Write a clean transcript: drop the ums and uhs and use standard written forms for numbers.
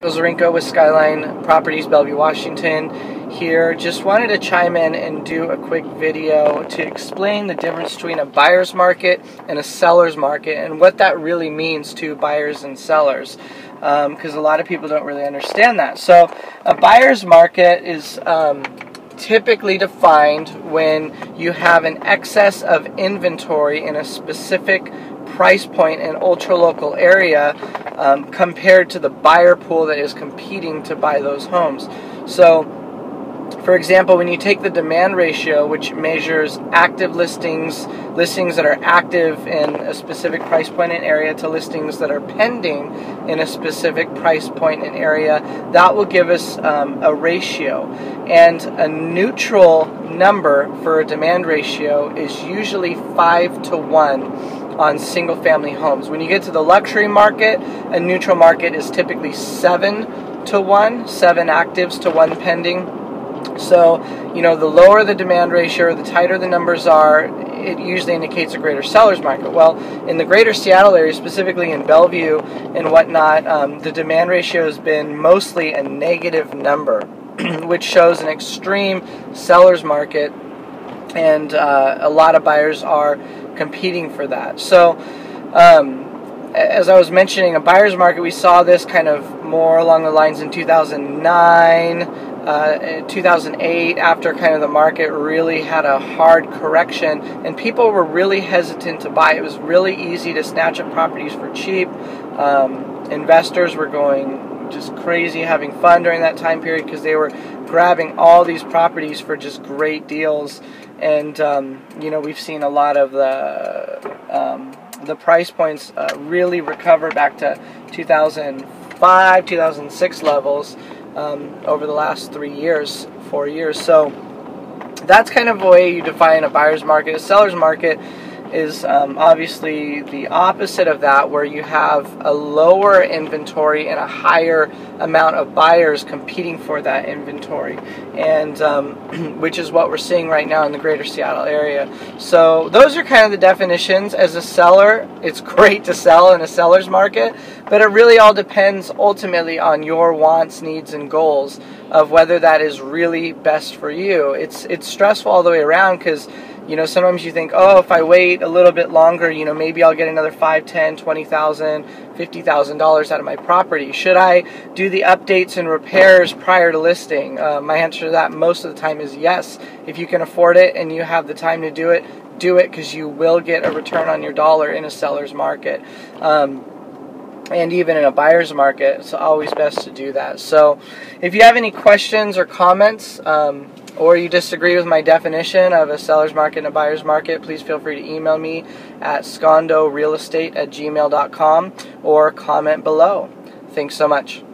Zorinko with Skyline Properties, Bellevue, Washington here. Just wanted to chime in and do a quick video to explain the difference between a buyer's market and a seller's market and what that really means to buyers and sellers, because a lot of people don't really understand that. So a buyer's market is typically defined when you have an excess of inventory in a specific price point and ultra-local area compared to the buyer pool that is competing to buy those homes. So, for example, when you take the demand ratio, which measures active listings that are active in a specific price point and area, to listings that are pending in a specific price point and area, that will give us a ratio. And a neutral number for a demand ratio is usually 5 to 1 on single-family homes. When you get to the luxury market, a neutral market is typically 7 to 1, 7 actives to 1 pending. So, you know, the lower the demand ratio, the tighter the numbers are, it usually indicates a greater seller's market. Well, in the greater Seattle area, specifically in Bellevue and whatnot, the demand ratio has been mostly a negative number, which shows an extreme seller's market, and a lot of buyers are competing for that. So, as I was mentioning, a buyer's market, we saw this kind of more along the lines in 2009, 2008, after kind of the market really had a hard correction, and people were really hesitant to buy. It was really easy to snatch up properties for cheap. Investors were going just crazy, having fun during that time period because they were grabbing all these properties for just great deals. And you know, we've seen a lot of the price points really recover back to 2005, 2006 levels over the last 4 years. So that's kind of the way you define a buyer's market. A seller's market is obviously the opposite of that, where you have a lower inventory and a higher amount of buyers competing for that inventory, and which is what we're seeing right now in the greater Seattle area. So those are kind of the definitions. As a seller, it's great to sell in a seller's market, but it really all depends ultimately on your wants, needs, and goals of whether that is really best for you. It's stressful all the way around because, you know, sometimes you think, oh, if I wait a little bit longer, you know, maybe I'll get another $5,000, $10,000, $20,000, $50,000 out of my property. Should I do the updates and repairs prior to listing? My answer to that most of the time is yes. If you can afford it and you have the time to do it, because you will get a return on your dollar in a seller's market. And even in a buyer's market, it's always best to do that. So if you have any questions or comments, or you disagree with my definition of a seller's market and a buyer's market, please feel free to email me at scondorealestate@gmail.com or comment below. Thanks so much.